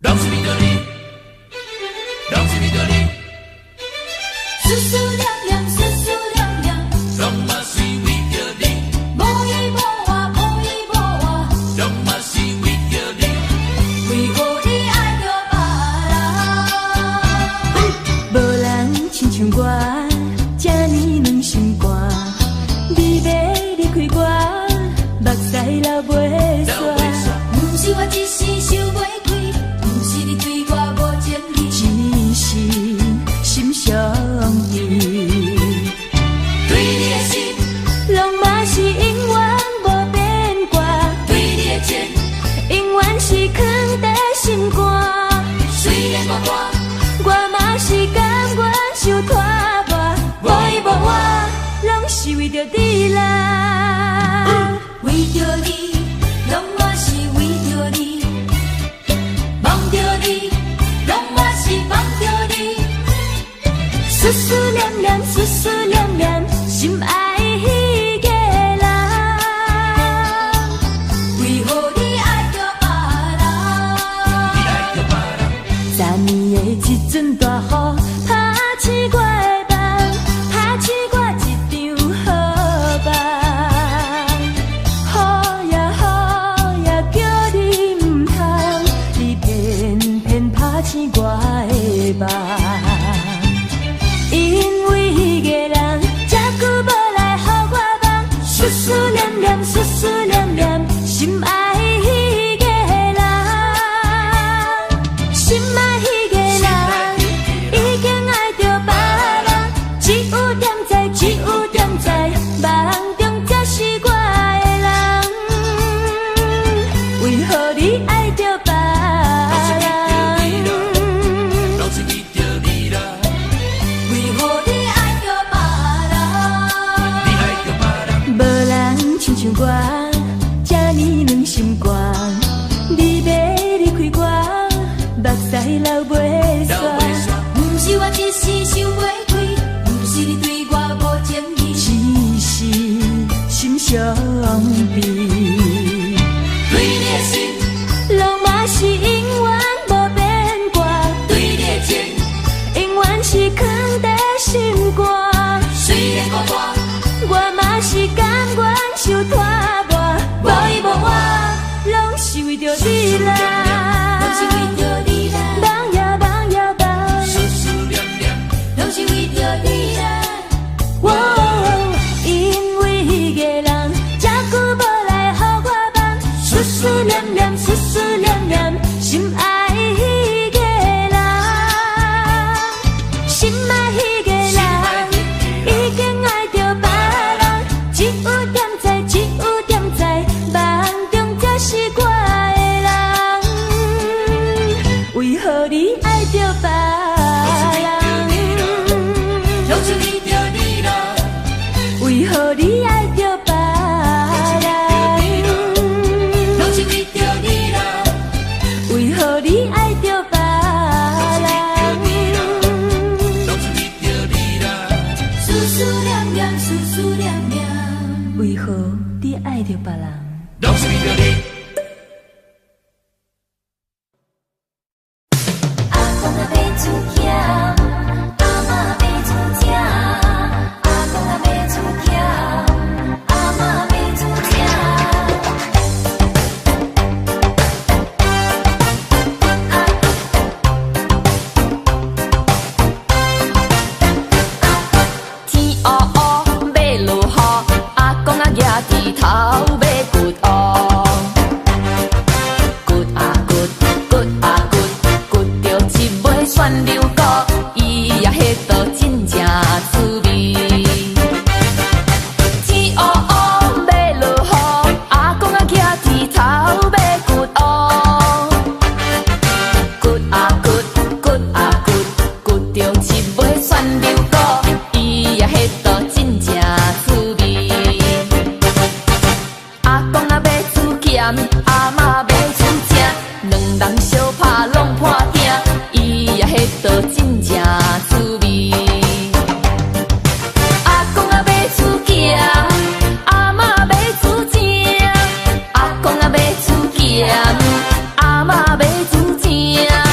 拢是为着你，拢是为着你，思思念念，思思念念，拢嘛是为着你，无依无靠，无依无靠，拢嘛是为着你。为何你爱着别人？无人亲像我，这呢软心肝。你要离开我，目屎流袂煞。不是我一时想袂开，不是你对我无情义，只是心伤悲。对你的心，拢嘛是永远无变卦。对你的情，永远是藏在心肝。虽然我嘛是甘愿受拖磨，无依无我，拢是为着你啦，为着你。拢嘛是为着你，望着你，拢嘛是望着你。思思念念，思思念念，心爱迄个人。为何你爱着别人？昨年的一阵大雨，拍醒我的梦，拍醒我一场好梦。好呀好呀，叫你唔通，你偏偏拍醒我的梦。因为迄个人这久无来予我梦，思思念念，思思念念，心爱迄个人，心爱迄个人，已经爱着别人，只有点知，只有点知，梦中才是我的人。为何你爱着别人？拢是为着你啦，为何你爱着别人？你爱着别人，无人亲像我，这呢软心肝。你要离开我，目屎流袂煞。不是我一时想袂开，不是你对我无情义，只是心伤悲。对你的心，拢嘛是永远无变卦。对你的情，永远是藏在心肝。虽然我嘛是甘愿受拖磨，无依无我，拢是为着你啦，拢是为着你啦，梦呀梦呀梦，思思念念，拢是为着你啦。因为迄个人这久无来予我梦，思思念念，思思念念，心爱迄个人，心爱迄个人，已经爱着别人，只有点知，只有点知，梦中才是我的人。为何你爱着别人？拢是为着你啦，为何你爱着别人？拢是为着你啦，为何你爱着别人？拢是为着你啦，思思念念，思思念念，为何你爱着别人？拢是为着你。阿公啊要煮咸，阿嬷要煮正。阿公啊要煮咸，阿嬷要煮正。天黑黑要落雨，阿公啊举枝头要掘乌。掘啊掘，掘啊掘，掘着一尾旋流菇，伊呀迄道真正滋味。天黑黑要落雨，阿公啊举枝头要掘乌。掘啊掘，掘啊掘，掘着一尾旋流菇，伊呀迄道真正滋味。阿公啊要煮咸，阿嬷要煮正，两人相拍拢破鼎，伊呀迄道真正滋味。阿公啊要煮咸，阿嬷要煮正，阿公啊要煮咸，阿嬷要煮正。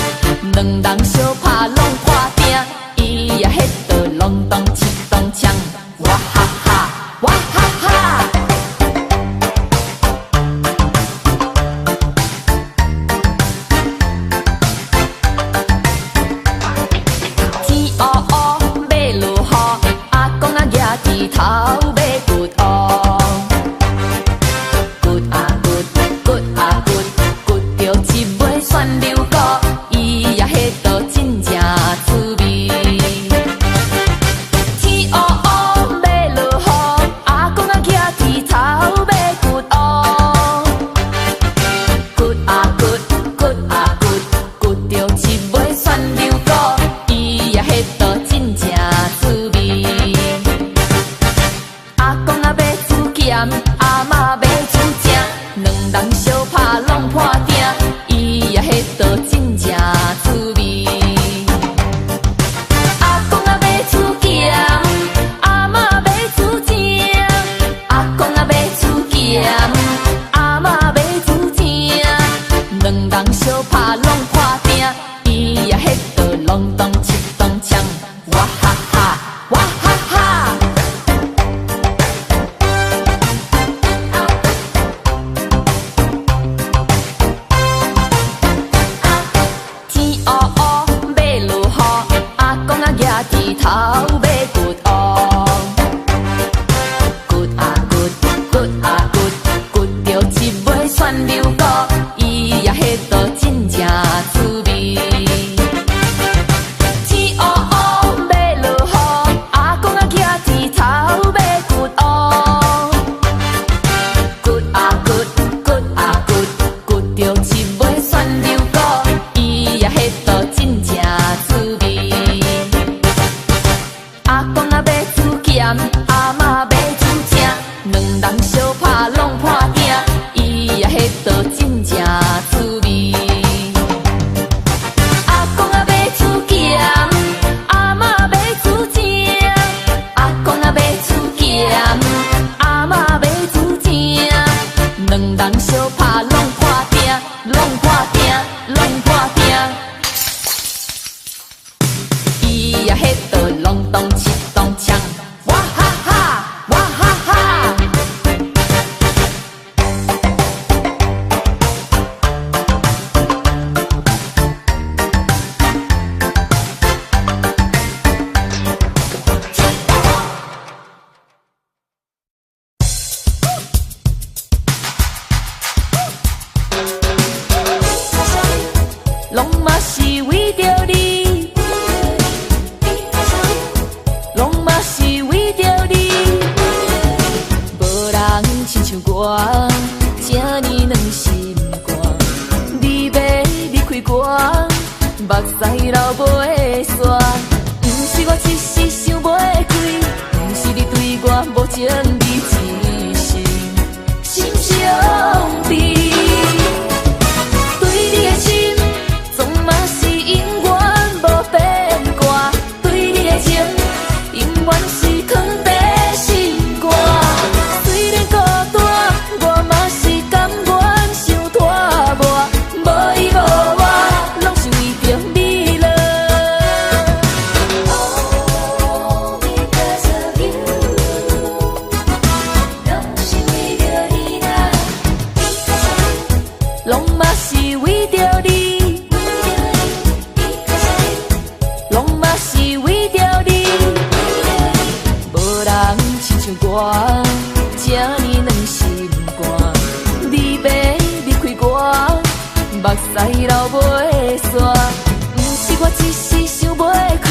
人相拍拢破鼎，伊也迄道真正滋味。阿公啊买厝咸，阿嬷买厝正，阿公啊买厝咸，阿嬷买厝正，两人相拍拢破鼎，伊也迄道隆咚七咚锵，哇哈哈，哇哈哈。天黑黑，马路雨，阿公啊举猪头买骨乌，骨啊骨，骨啊骨，骨着一尾蒜溜骨，伊也迄道真正滋味。天黑黑，马路雨，阿公啊举猪头买骨乌，骨啊骨，骨啊骨，骨着一尾蒜溜骨，伊也迄道真正滋味。阿公啊买厝咸，阿嬷买厝正，两人相拍拢破鼎，伊也迄道真正滋味。阿公啊买厝咸，阿嬷买厝正，阿公啊买厝咸，阿嬷买厝正，两人相拍拢破鼎，拢破鼎，拢破鼎。伊也迄道隆咚七咚锵，哇哈哈，哇哈哈。拢嘛是为着你，拢嘛是为着你，无人亲像我，这呢软心肝。你要离开我，目屎流袂煞，不是我一时想袂开，不是你对我无情义一心，心伤悲。对你的心，总嘛是永远无变卦，对你的情，永远是藏在心肝。虽然孤单，我嘛是甘愿受拖磨，无伊无我，拢是为着你了。Oh, because of you， 拢是为着你啦，拢嘛是为着你，拢嘛是为着你，无人亲像我，这呢软心肝。你要离开我，目屎流袂煞，不是我一时想袂开，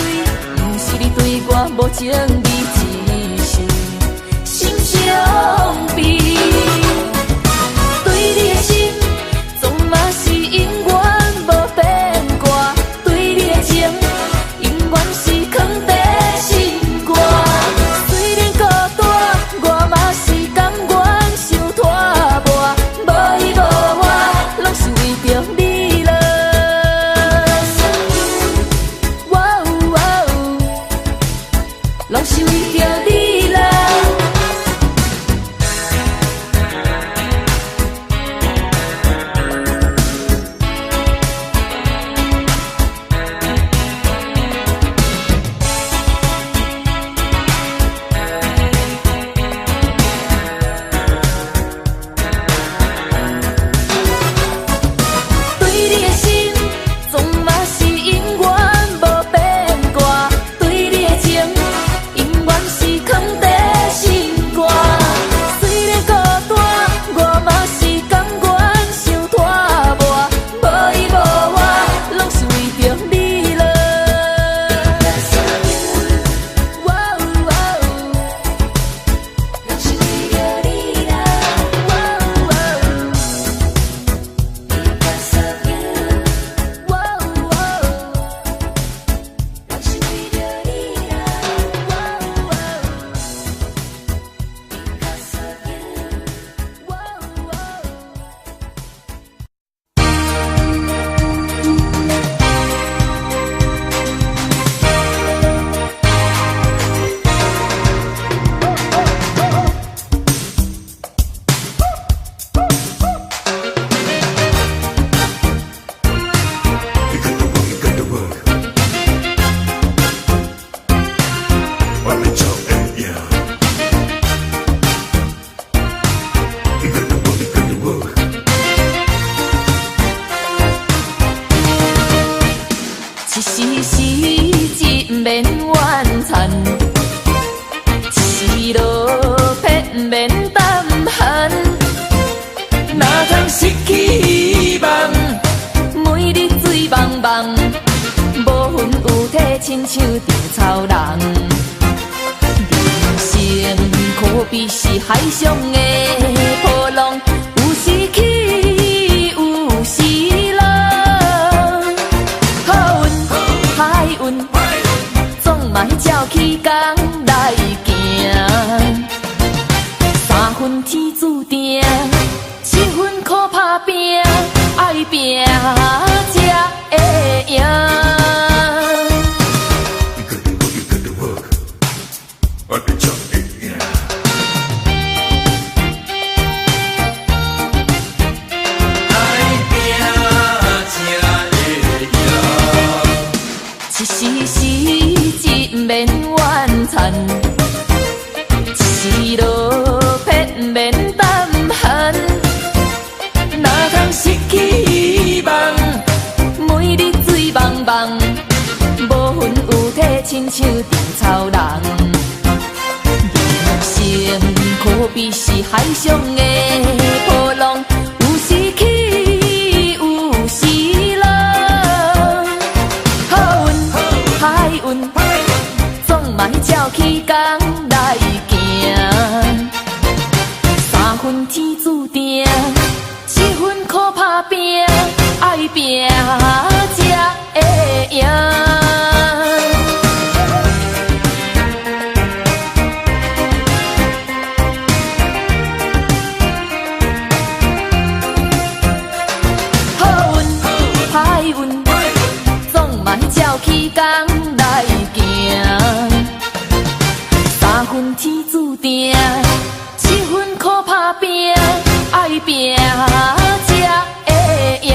不是你对我无情义一心，心伤悲。对你的心，总嘛是永远无变卦，对你的情，永远是藏在心肝。虽然孤单，我嘛是甘愿受拖磨，无伊无我，拢是为着你了。哇哦哇哦，拢是为着你了。哪通失去希望？每日醉茫茫，无魂有体，亲像稻草人。人生可比是海上的波浪，有时起，有时落。好运，歹运，总嘛照起工来行。三分天注定，七分靠打拼，爱拼才会赢。一时时一免怨叹，一时落魄免胆寒。哪通失去希望？每日醉茫茫，无魂有体，亲像稻草人。人生可比是海上的波浪，有时起，有时落。好运，歹运，总嘛照起工来行。三分天注定，七分靠打拼，爱拼才会赢。好运，歹运，总嘛照起工来行。三分天注定，七分靠打拼，爱拼才会赢。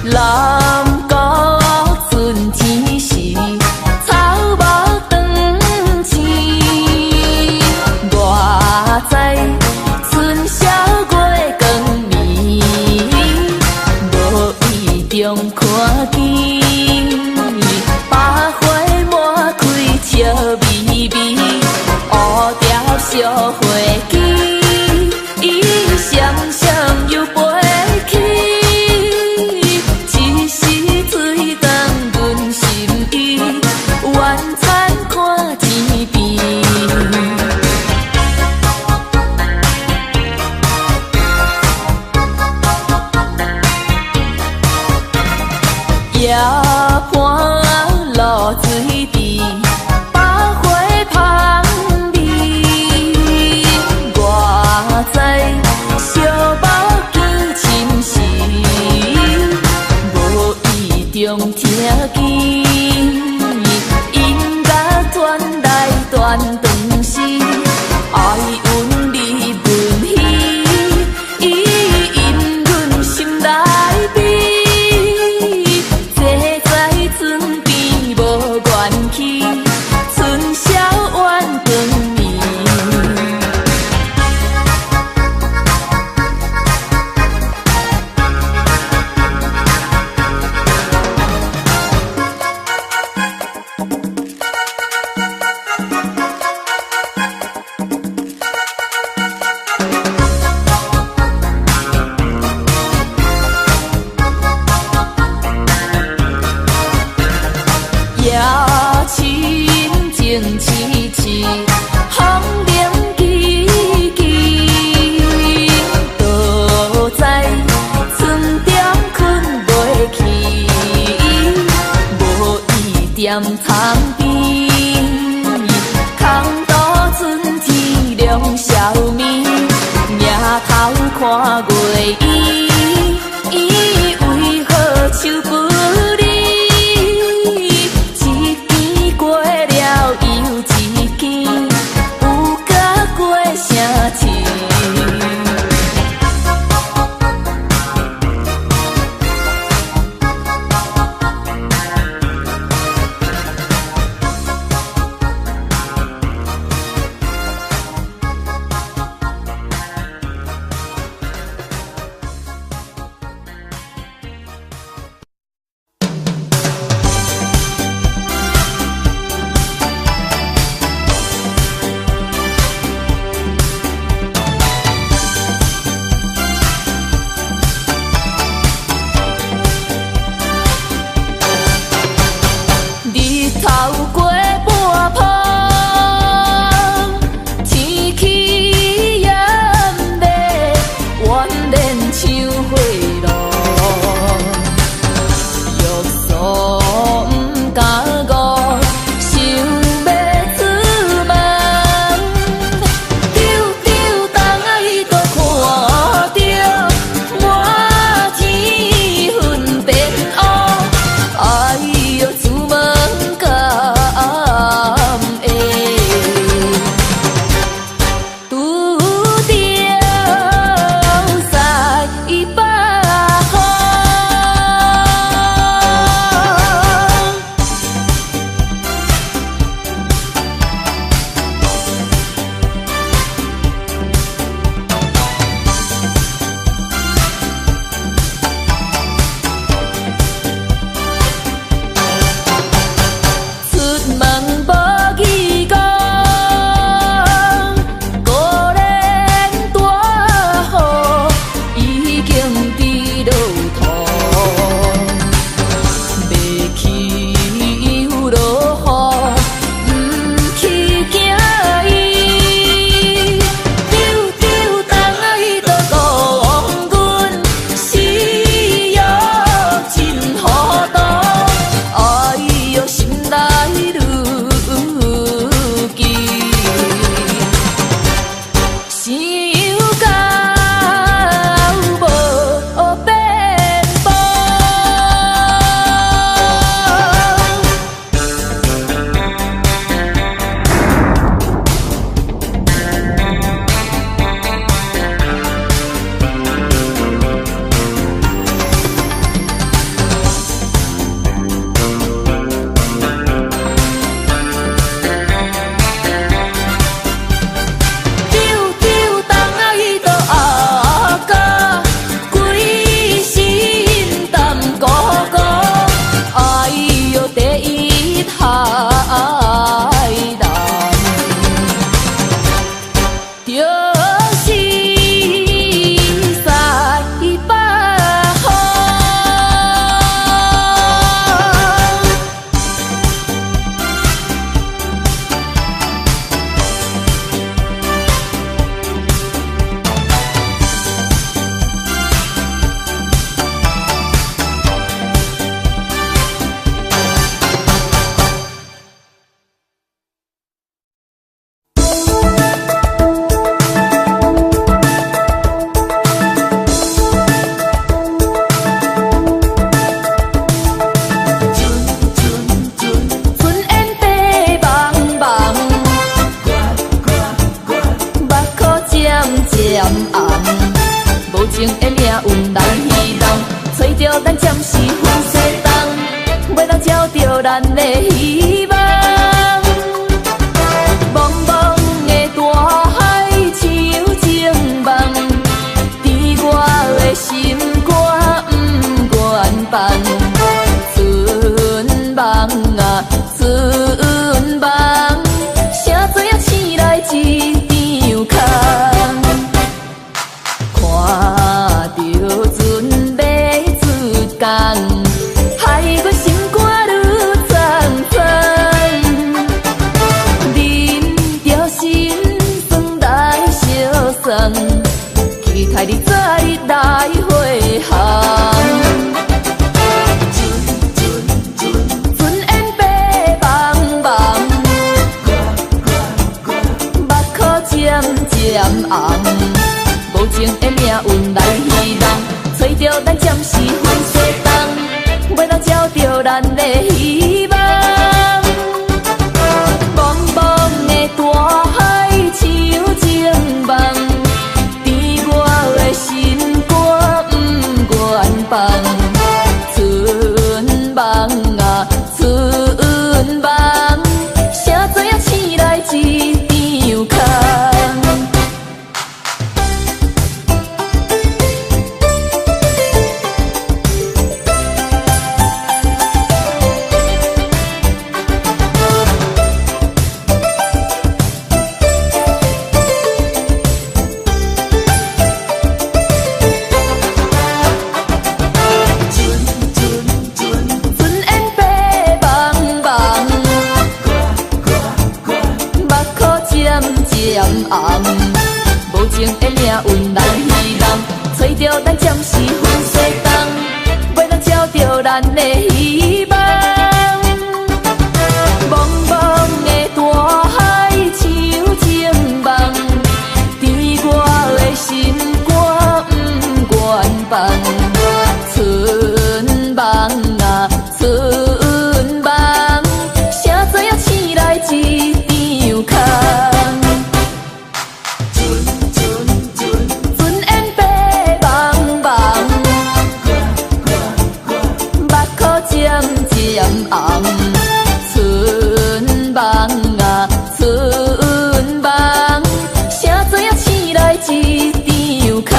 南国春天时，草木长青。我知春宵月光暝，无意中看见百花满开笑微微，乌条小花枝，闪闪又飞去。晚餐看天边，夜畔露水池，百花香味。我知小目见深时，无意中听见。传来断肠诗，爱阮你阮稀，因阮心内美。坐在村边无怨气，春宵晚光暝。夜深静凄凄，风铃叽叽，倒在村中困袂去，无伊踮窗边，空渡春天亮宵暝，仰头看月伊为何手不离？一头过半晡，天气炎热，怨恋像火炉，欲诉毋敢误，想要出门，丢丢东啊，伊都看着满天云变乌，哎哟，出门到运来希望，找着咱暂时分西东，袂当照着咱的希望。茫茫的大海像情梦，伫我的心肝不愿放。春梦啊，春梦，谁知影醒来一场空。春烟白茫茫，目眶渐渐红。春梦啊，春梦，谁知影醒来一场空。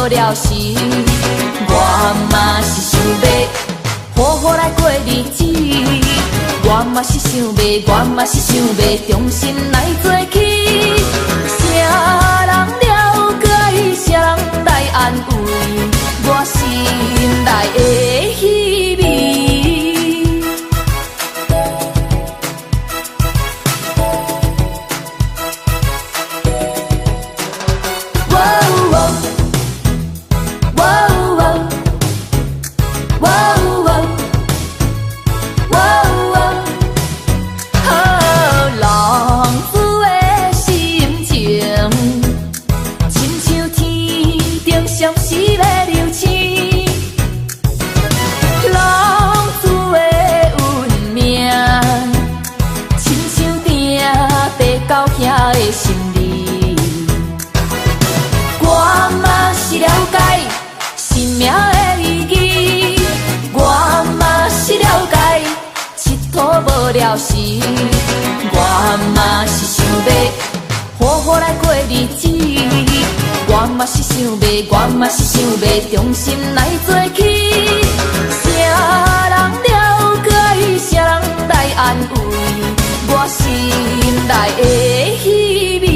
了时，我嘛是想要好好来过日子。我嘛是想要，我嘛是想要重新来做起。谁人了解，谁人来安慰我心内的虚伪。了时，我嘛是想要好好来过日子。我嘛是想要，我嘛是想要重新来做起。谁人了解，谁人来安慰我心内的虚伪。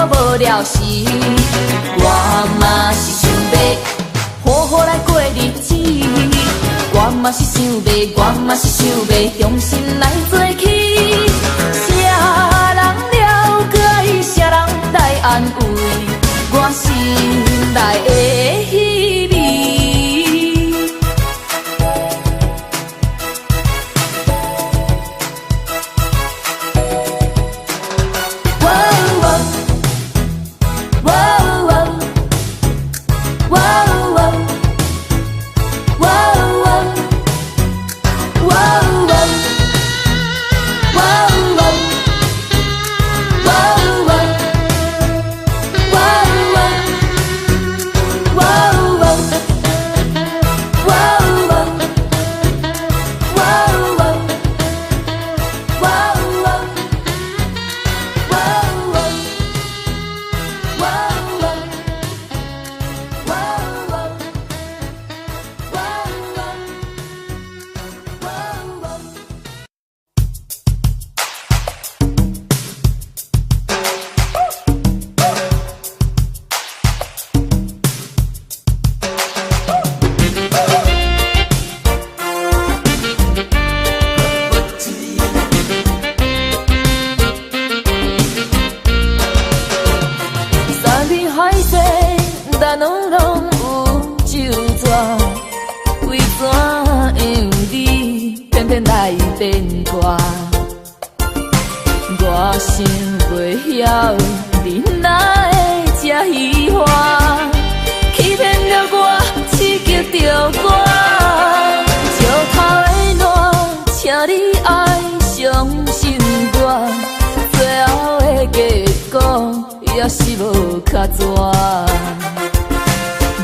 无了时，我嘛是想要好好来过日子。我嘛是想要，我嘛是想要重新来做起。谁人了解，谁人来安慰我心内的虚伪。蛇。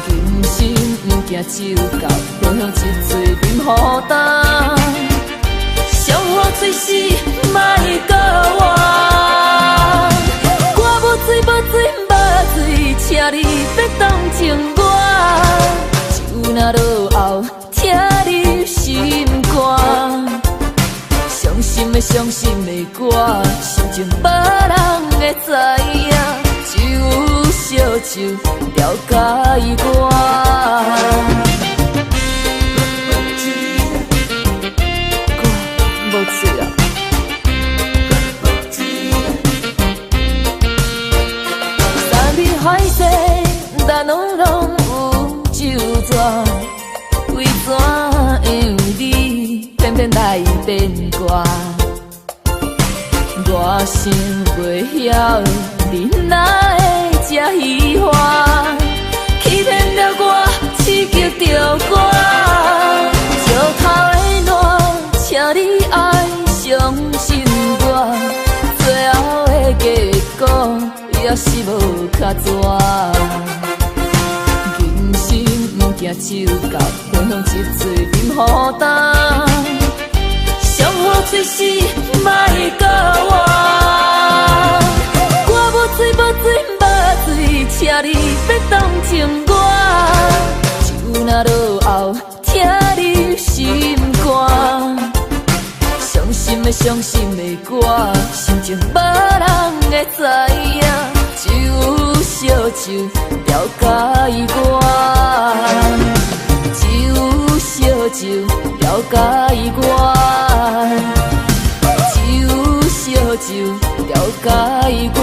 人生不行手到，要向一嘴饮好干。上好嘴是莫搁我，我无水无水无水，请你别当情我。酒若落后，听你心肝。伤心的伤心的歌，心情无人会知影，只有烧酒了解我。无水啊！山边海誓，但拢有酒泉，为怎样你偏偏来变卦？我想袂晓，你哪会这虚华？欺骗了我，刺激着我。石头的烂，请你爱相信我，最后的结果也是无卡纸。人生不行手到，要向一嘴饮好干。上好嘴是莫搁我，我无水无水无水，请你别当情我。酒若落后，听你心肝。伤心的伤心的歌，心情无人会知影，只有烧酒了解我。只有烧酒了解我，只有烧酒了解我。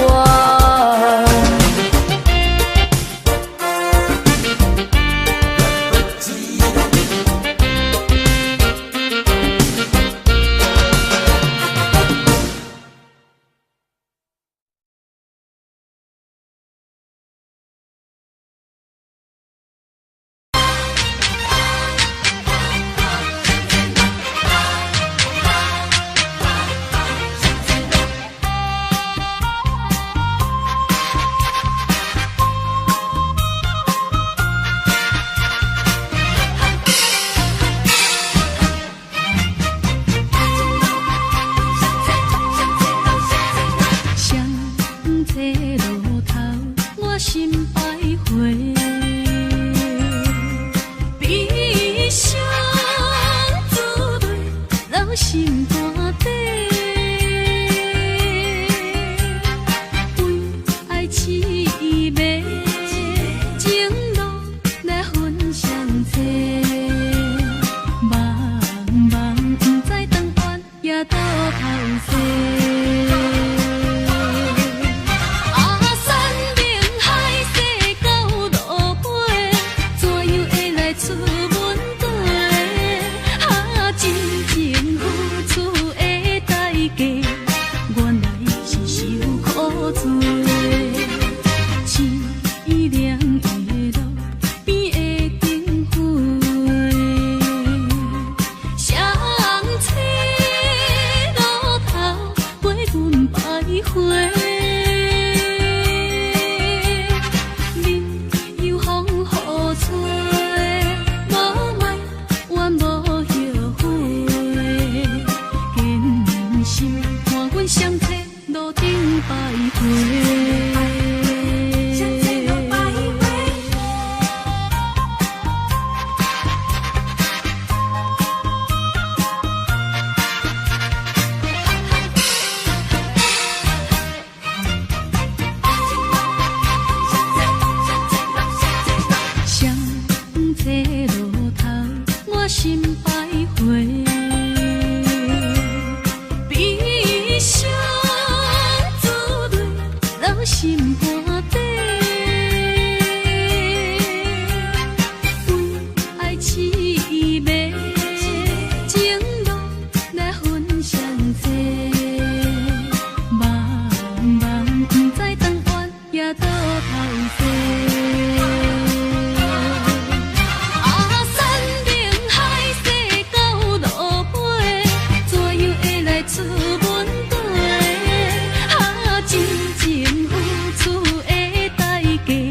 情付出的代价。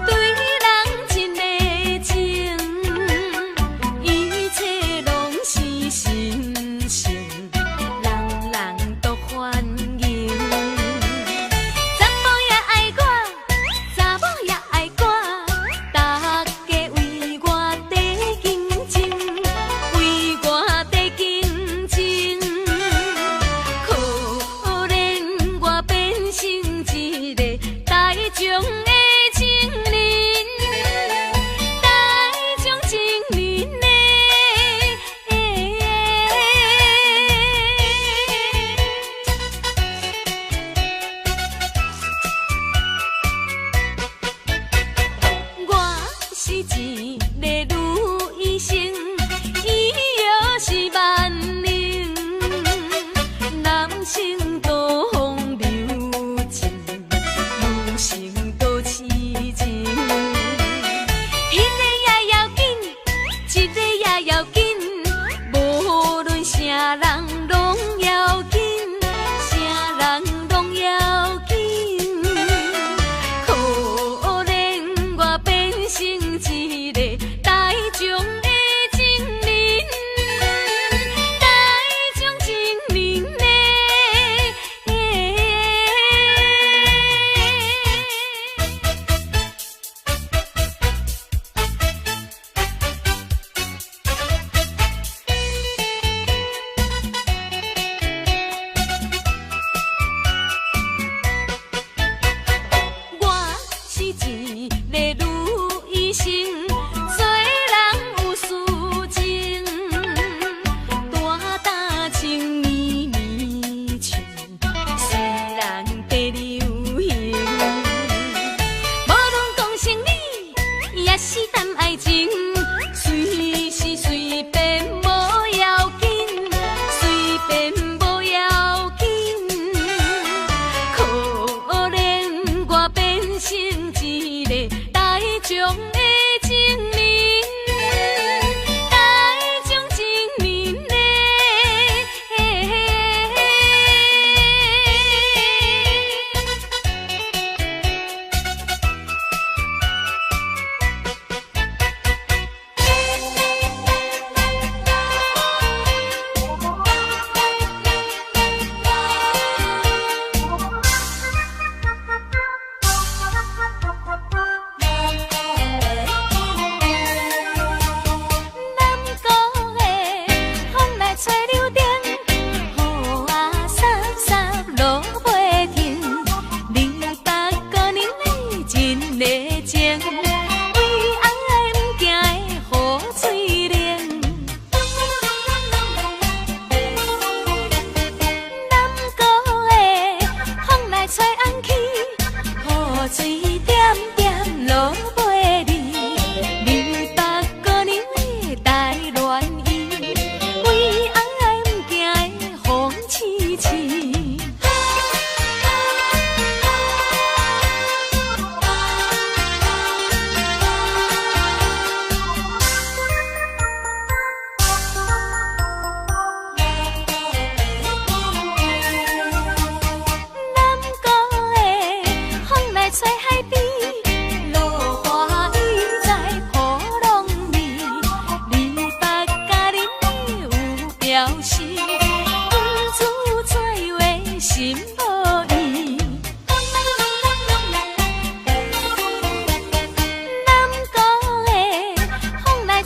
对人真的情，一切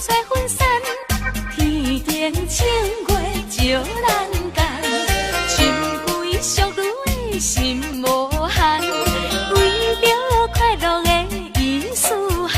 雪分散，天顶清月照人间，心归俗女心无限，为着快乐的意思行。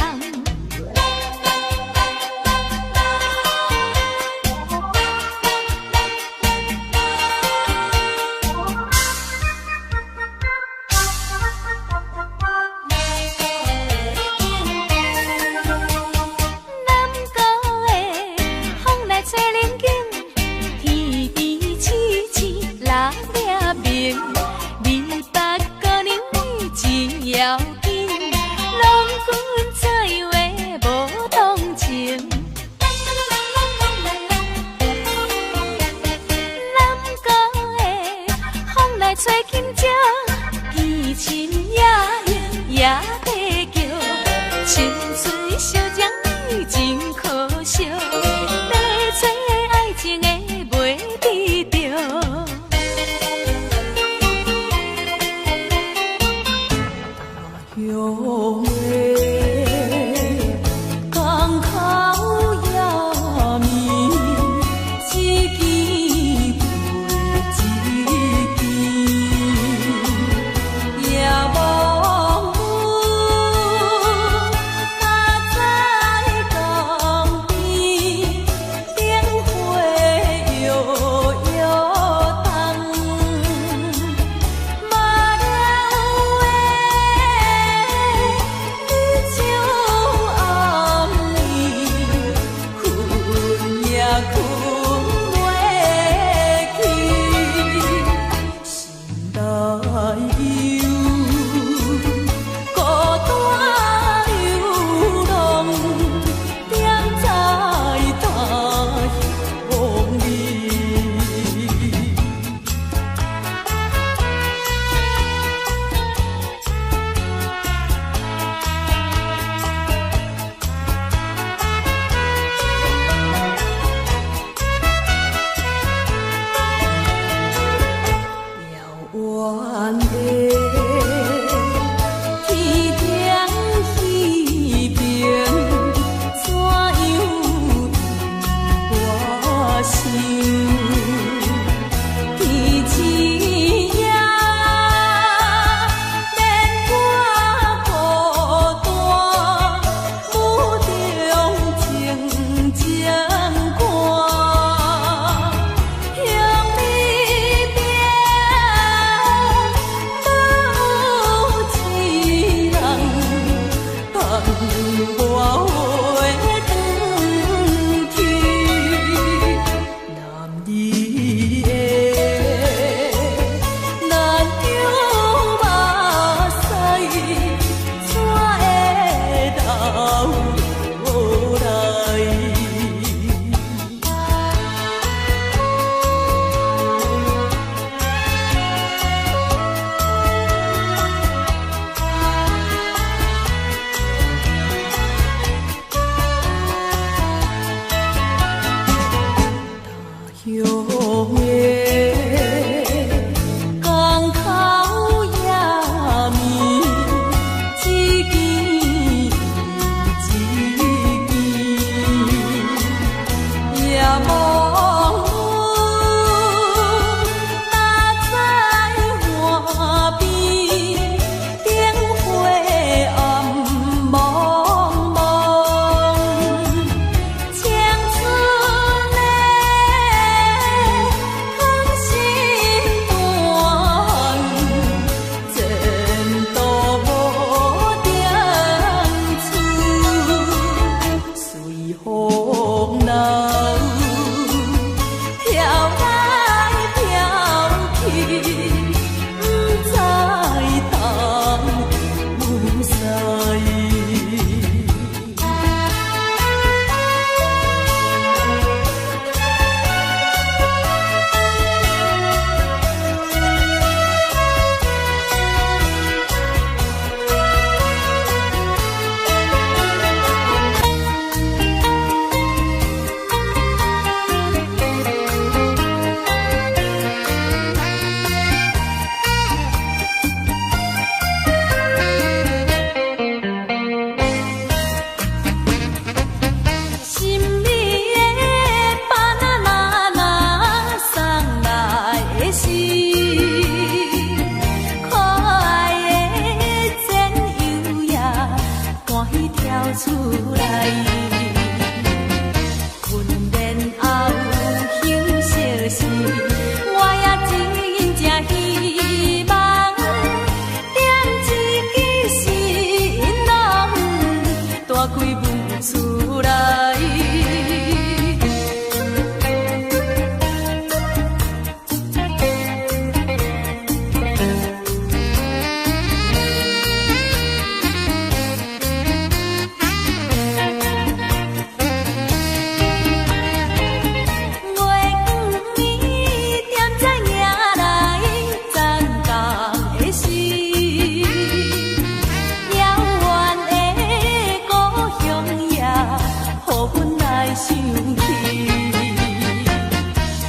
来想起，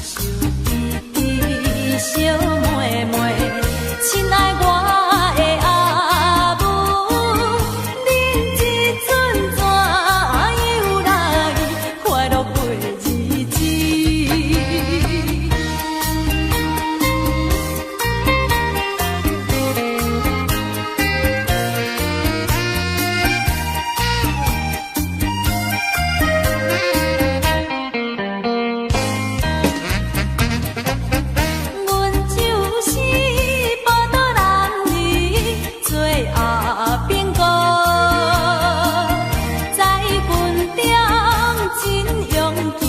想记想妹妹，亲爱我的阿母，恁这阵怎样来快乐过日子？阮就是报倒人儿做阿扁姑，在军中真勇行，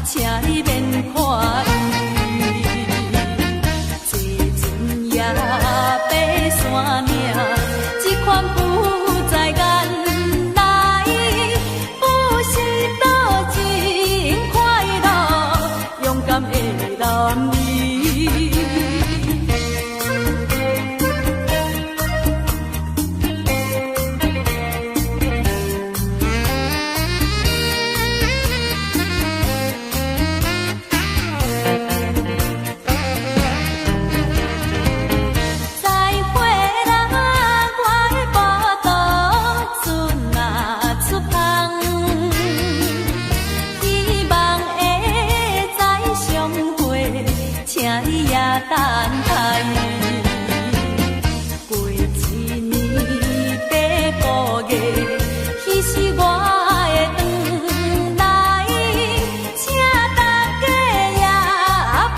请你免看伊。坐船也爬山岭，这款不在眼内，不是多真快乐，勇敢的男儿。再会啦，我的报道船若出航，希望会再相会，请你也等待。过一年八个月，彼时我会转来，请大家也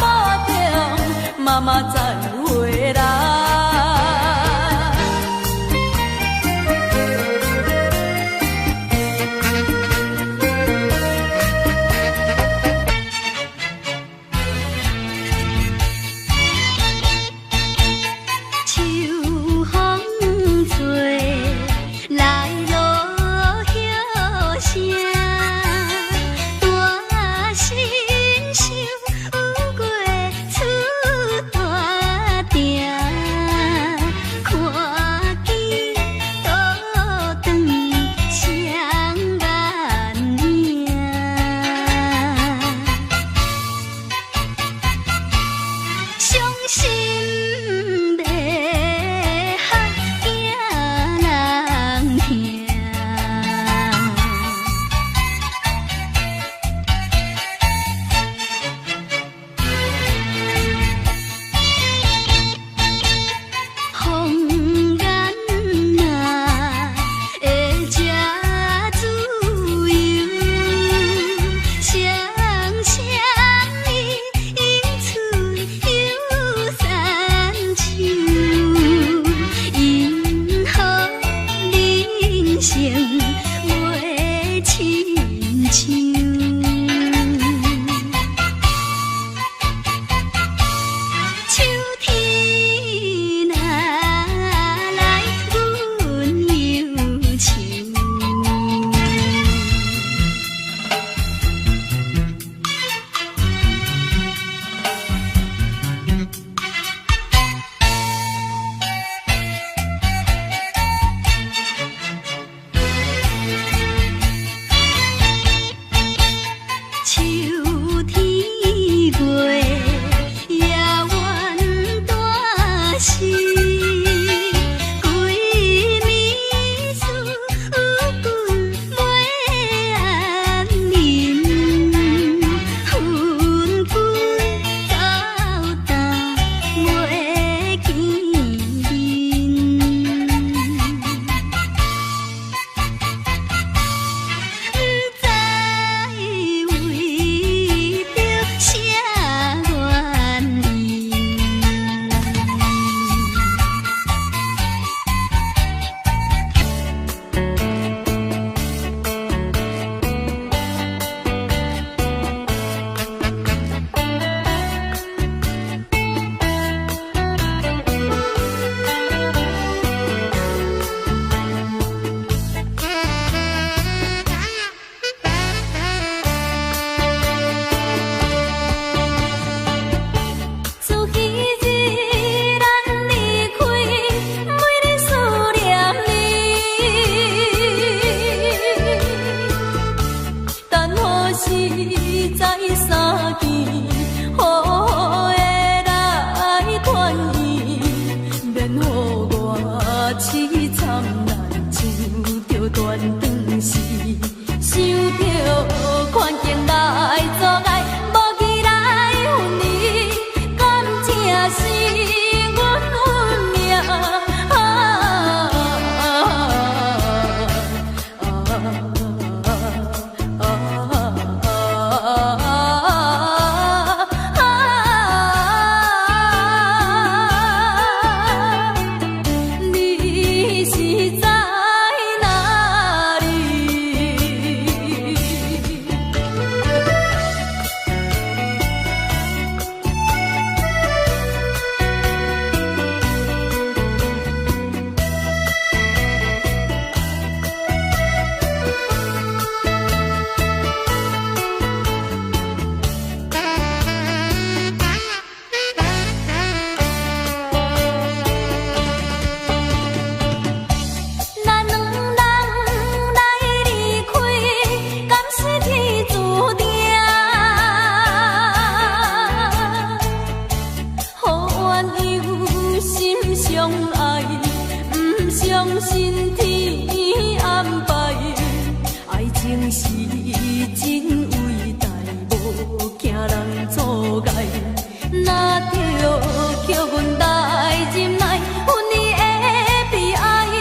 保重，妈妈再会啦。秋风吹来落叶声，大新秀有过出大店，看见倒转双眼影。伤心要喊惊人听，风眼啊会吃自由，双双你迎春有三秋，因好人生袂亲像。秋天若来，阮忧愁。秋天月夜晚大时，规暝思君袂安宁，恨君走淡袂见面。不知为实在相见，好的来团圆，免予我凄惨难想着断肠时，想着环境来阻碍，无期来分离，感情是阮运命。你是在哪里？咱两人来离开，敢是天注定？好缘有心相爱，不相信天安排。爱情是真伟大，无惊人阻碍。若着叫阮来忍耐，分离的悲哀，愈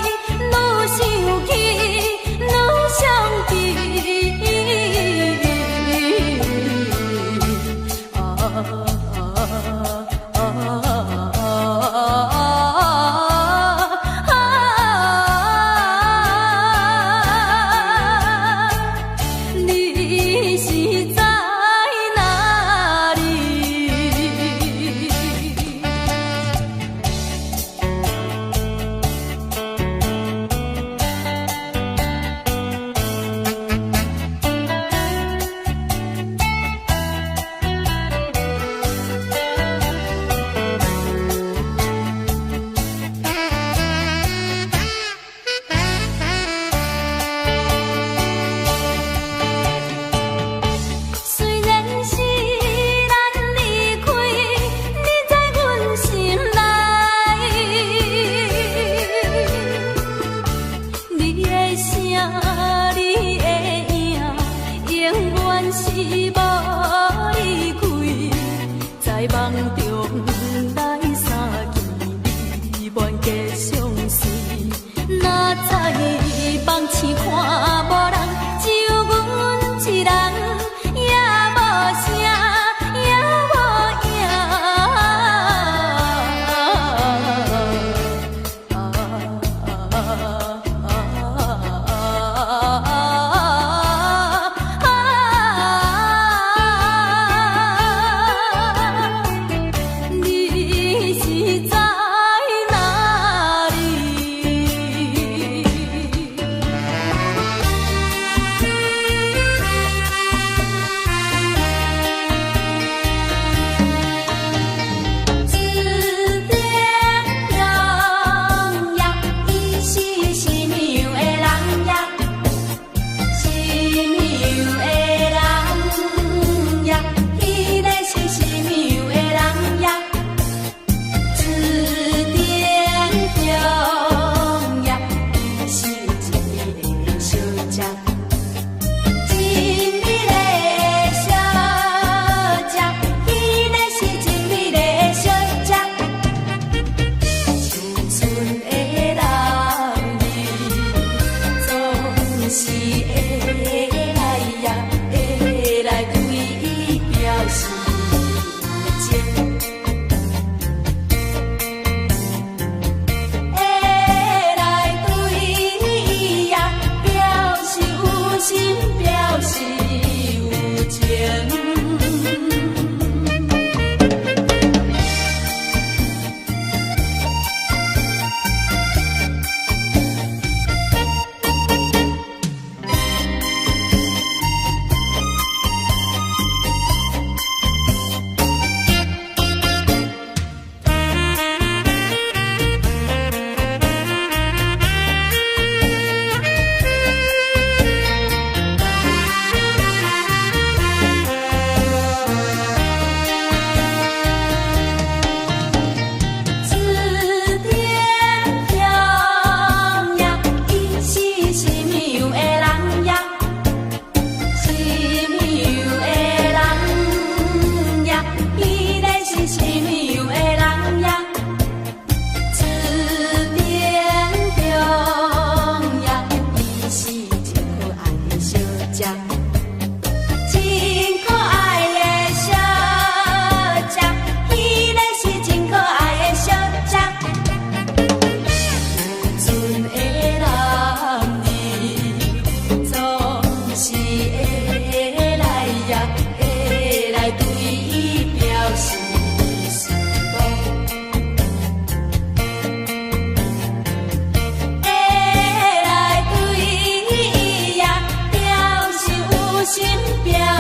想起愈想起。你是在哪里？虽然是咱离开，你在阮心内，你的声，你的影，永远是无离开，在梦中来相见，未愿结相随，哪知梦醒看无人，只有阮一人。也无声，也无影。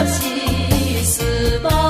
是思慕。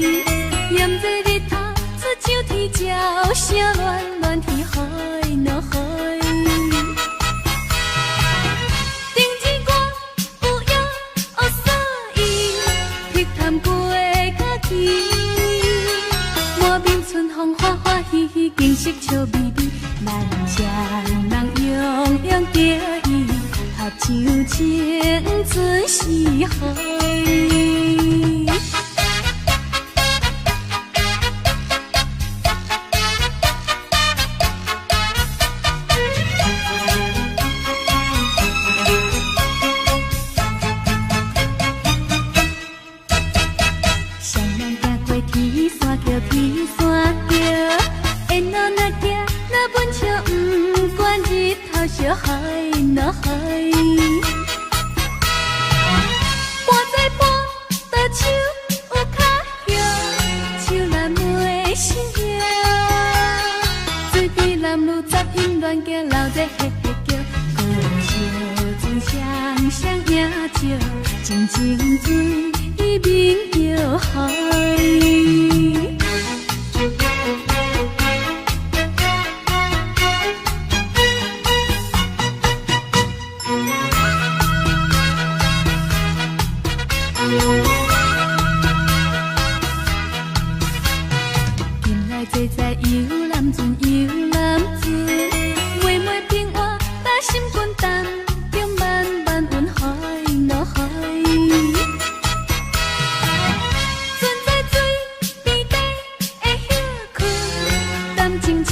炎热日头出上天照，声乱乱天海落海。定日我有影黑锁伊，碧潭过家己。满面春风欢欢喜喜，景色笑眯眯，咱双人永永着伊，合唱青春是海。小海落海，半载半倒手有脚响，手难袂心惊。水边男女杂音乱叫，老在嘿嘿叫，歌笑自双双影照，静静水面摇海。近来坐在游览船，游览船，妹妹平安，打心肝胆，中漫漫云海落海。船在水边底会休困，谈情车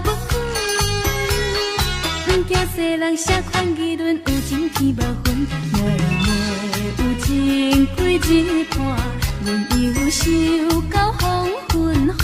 无分，不惊世人啥款议论，有情天无分，妹妹有情几日半，阮忧愁到黄昏海。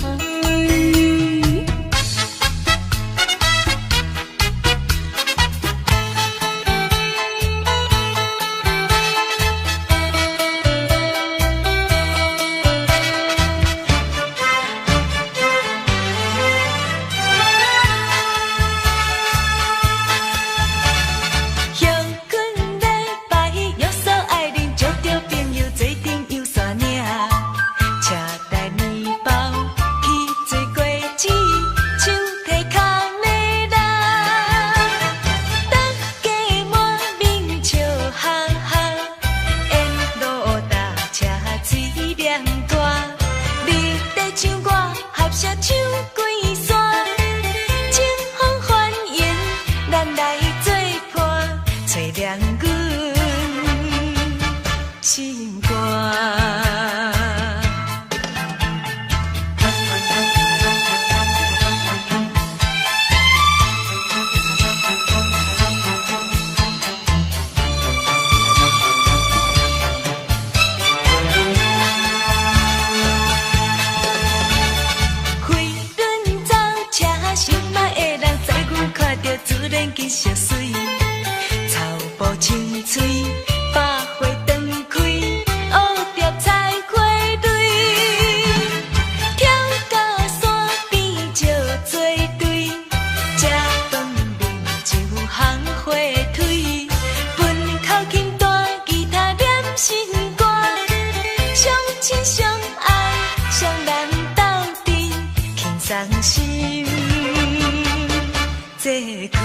色水，草埔青翠，百花长开，乌蝶采花蕊，跳到山边招作对，吃饭面就烘火腿，分口琴弹吉他念新歌，相亲相爱，相难斗阵，轻松心坐开。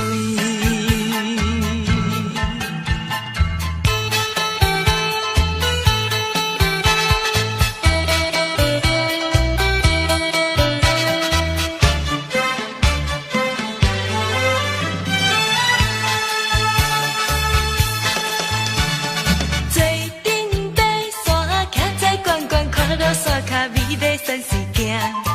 山卡美丽山水行。